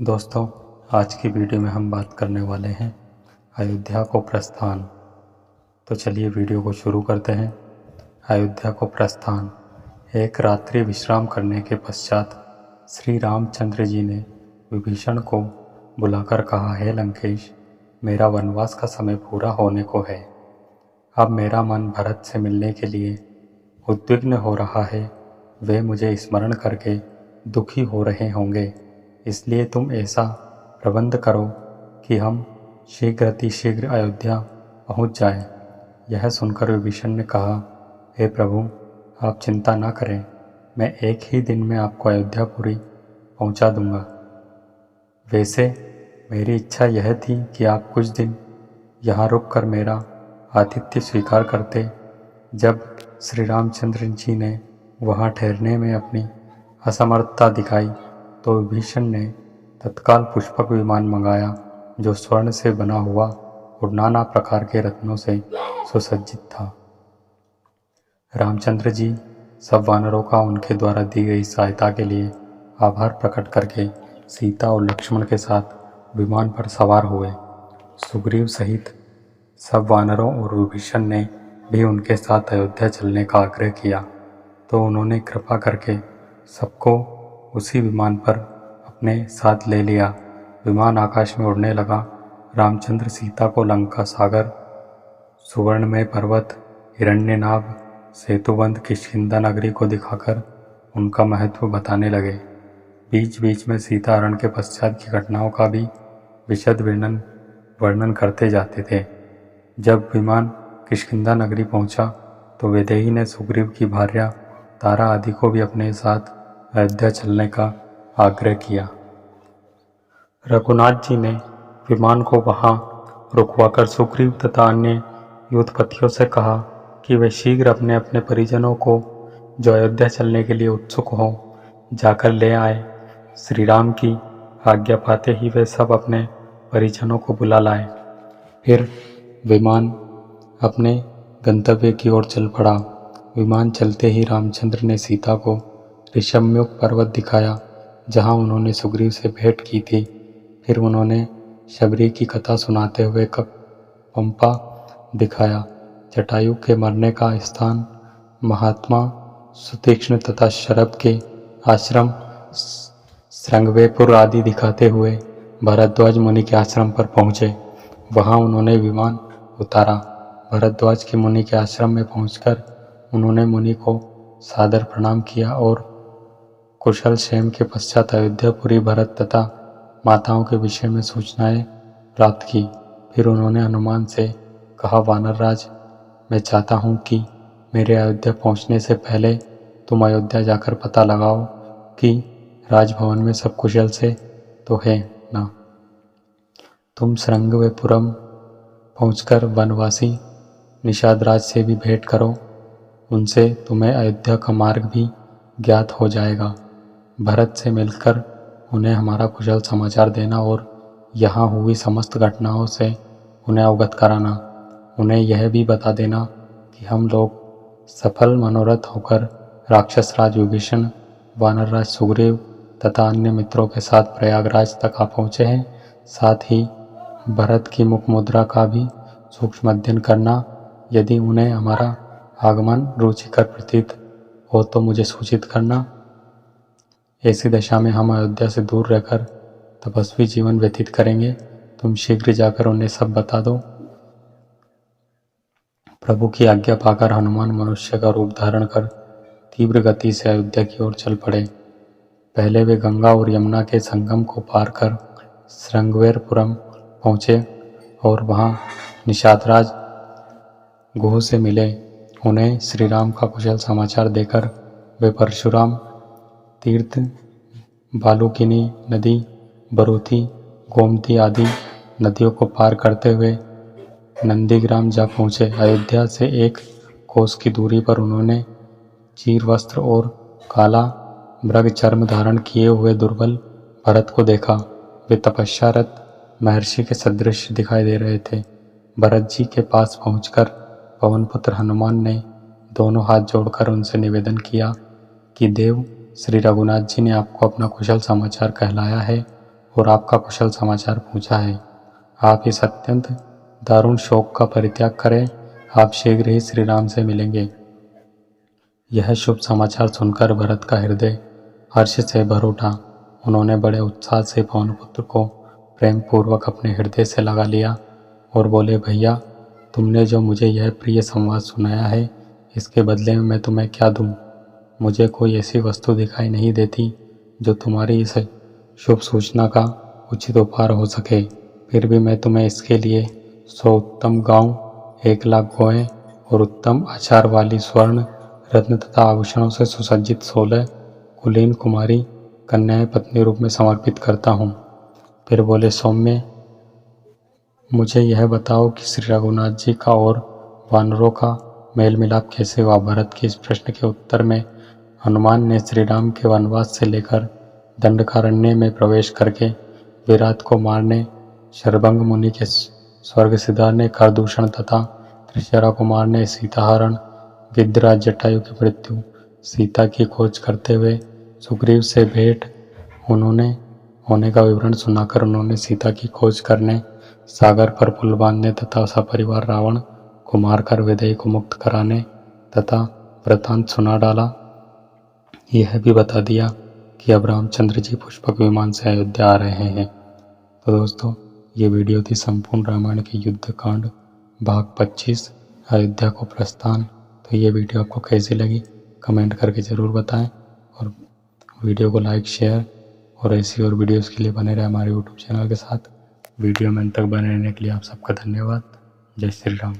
दोस्तों, आज की वीडियो में हम बात करने वाले हैं अयोध्या को प्रस्थान। तो चलिए वीडियो को शुरू करते हैं। अयोध्या को प्रस्थान। एक रात्रि विश्राम करने के पश्चात श्री रामचंद्र जी ने विभीषण को बुलाकर कहा, हे लंकेश, मेरा वनवास का समय पूरा होने को है। अब मेरा मन भरत से मिलने के लिए उद्विग्न हो रहा है। वे मुझे स्मरण करके दुखी हो रहे होंगे, इसलिए तुम ऐसा प्रबंध करो कि हम शीघ्र अयोध्या पहुंच जाएं। यह सुनकर विभीषण ने कहा, हे प्रभु, आप चिंता न करें, मैं एक ही दिन में आपको अयोध्यापुरी पहुंचा दूंगा। वैसे मेरी इच्छा यह थी कि आप कुछ दिन यहाँ रुककर मेरा आतिथ्य स्वीकार करते। जब श्री रामचंद्र जी ने वहाँ ठहरने में अपनी असमर्थता दिखाई तो विभीषण ने तत्काल पुष्पक विमान मंगाया, जो स्वर्ण से बना हुआ और नाना प्रकार के रत्नों से सुसज्जित था। रामचंद्र जी सब वानरों का उनके द्वारा दी गई सहायता के लिए आभार प्रकट करके सीता और लक्ष्मण के साथ विमान पर सवार हुए। सुग्रीव सहित सब वानरों और विभीषण ने भी उनके साथ अयोध्या चलने का आग्रह किया, तो उन्होंने कृपा करके सबको उसी विमान पर अपने साथ ले लिया। विमान आकाश में उड़ने लगा। रामचंद्र सीता को लंका सागर, सुवर्णमय पर्वत, हिरण्यनाभ, सेतुबंध किष्किंधा नगरी को दिखाकर उनका महत्व बताने लगे। बीच बीच में सीता हरण के पश्चात की घटनाओं का भी विशद वर्णन करते जाते थे। जब विमान किष्किंधा नगरी पहुंचा तो वैदेही ने सुग्रीव की भार्या तारा आदि को भी अपने साथ अयोध्या चलने का आग्रह किया। रघुनाथ जी ने विमान को वहां रुकवाकर सुग्रीव तथा अन्य युद्धपतियों से कहा कि वे शीघ्र अपने अपने परिजनों को, जो अयोध्या चलने के लिए उत्सुक हों, जाकर ले आए। श्री राम की आज्ञा पाते ही वे सब अपने परिजनों को बुला लाए। फिर विमान अपने गंतव्य की ओर चल पड़ा। विमान चलते ही रामचंद्र ने सीता को ऋषभमुख पर्वत दिखाया, जहां उन्होंने सुग्रीव से भेंट की थी। फिर उन्होंने शबरी की कथा सुनाते हुए पंपा दिखाया, जटायु के मरने का स्थान, महात्मा सुतीक्ष्ण तथा शरभ के आश्रम श्रृंगवेपुर आदि दिखाते हुए भरद्वाज मुनि के आश्रम पर पहुँचे। वहाँ उन्होंने विमान उतारा। भरद्वाज के मुनि के आश्रम में पहुंचकर उन्होंने मुनि को सादर प्रणाम किया और कुशल क्षेम के पश्चात अयोध्यापुरी भरत तथा माताओं के विषय में सूचनाएं प्राप्त की। फिर उन्होंने हनुमान से कहा, वानरराज, मैं चाहता हूं कि मेरे अयोध्या पहुंचने से पहले तुम अयोध्या जाकर पता लगाओ कि राजभवन में सब कुशल से तो है ना। तुम श्रृंगवेपुरम पहुंचकर वनवासी निषादराज से भी भेंट करो, उनसे तुम्हें अयोध्या का मार्ग भी ज्ञात हो जाएगा। भरत से मिलकर उन्हें हमारा कुशल समाचार देना और यहाँ हुई समस्त घटनाओं से उन्हें अवगत कराना। उन्हें यह भी बता देना कि हम लोग सफल मनोरथ होकर राक्षस राज विभीषण, वानरराज सुग्रीव तथा अन्य मित्रों के साथ प्रयागराज तक आ पहुँचे हैं। साथ ही भरत की मुख मुद्रा का भी सूक्ष्म अध्ययन करना। यदि उन्हें हमारा आगमन रुचिकर प्रतीत हो तो मुझे सूचित करना। ऐसी दशा में हम अयोध्या से दूर रहकर तपस्वी जीवन व्यतीत करेंगे। तुम शीघ्र जाकर उन्हें सब बता दो। प्रभु की आज्ञा पाकर हनुमान मनुष्य का रूप धारण कर तीव्र गति से अयोध्या की ओर चल पड़े। पहले वे गंगा और यमुना के संगम को पार कर श्रृंगवेरपुरम पहुँचे और वहाँ निषादराज गुह से मिले। उन्हें श्री राम का कुशल समाचार देकर वे परशुराम तीर्थ, बालुकिनी नदी, बरूथी, गोमती आदि नदियों को पार करते हुए नंदीग्राम जा पहुँचे। अयोध्या से 1 कोस की दूरी पर उन्होंने चीर वस्त्र और काला मृग चर्म धारण किए हुए दुर्बल भरत को देखा। वे तपस्यारत महर्षि के सदृश दिखाई दे रहे थे। भरत जी के पास पहुंचकर पवनपुत्र हनुमान ने दोनों हाथ जोड़कर उनसे निवेदन किया कि देव श्री रघुनाथ जी ने आपको अपना कुशल समाचार कहलाया है और आपका कुशल समाचार पूछा है। आप इस अत्यंत दारुण शोक का परित्याग करें, आप शीघ्र ही श्री राम से मिलेंगे। यह शुभ समाचार सुनकर भरत का हृदय हर्ष से भर उठा। उन्होंने बड़े उत्साह से पवनपुत्र को प्रेम पूर्वक अपने हृदय से लगा लिया और बोले, भैया, तुमने जो मुझे यह प्रिय संवाद सुनाया है, इसके बदले में मैं तुम्हें क्या दूं? मुझे कोई ऐसी वस्तु दिखाई नहीं देती जो तुम्हारी इस शुभ सूचना का उचित उपहार हो सके। फिर भी मैं तुम्हें इसके लिए 100 उत्तम गांव, 1 लाख गौएं और उत्तम आचार वाली स्वर्ण, रत्न तथा आभूषणों से सुसज्जित 16 कुलीन कुमारी कन्याएं पत्नी रूप में समर्पित करता हूँ। फिर बोले, सौम्य, मुझे यह बताओ कि श्री रघुनाथ जी का और वानरों का मेल मिलाप कैसे हुआ? भरत के इस प्रश्न के उत्तर में हनुमान ने श्री राम के वनवास से लेकर दंडकारण्य में प्रवेश करके विराट को मारने, शरभंग मुनि के स्वर्ग सिधारने, खरदूषण तथा त्रिशरा को मारने, सीताहरण, गिद्धराज जटायु की मृत्यु, सीता की खोज करते हुए सुग्रीव से भेंट होने का विवरण सुनाकर उन्होंने सीता की खोज करने, सागर पर पुल बांधने तथा सपरिवार रावण को मारकर विदेही को मुक्त कराने तथा वृतांत सुना डाला। यह भी बता दिया कि अब रामचंद्र जी पुष्पक विमान से अयोध्या आ रहे हैं। तो दोस्तों, ये वीडियो थी संपूर्ण रामायण के युद्ध कांड भाग 25 अयोध्या को प्रस्थान। तो ये वीडियो आपको कैसी लगी कमेंट करके ज़रूर बताएं और वीडियो को लाइक, शेयर और ऐसी और वीडियोस के लिए बने रहे हमारे यूट्यूब चैनल के साथ। वीडियो में अंत तक बने रहने के लिए आप सबका धन्यवाद। जय श्री राम।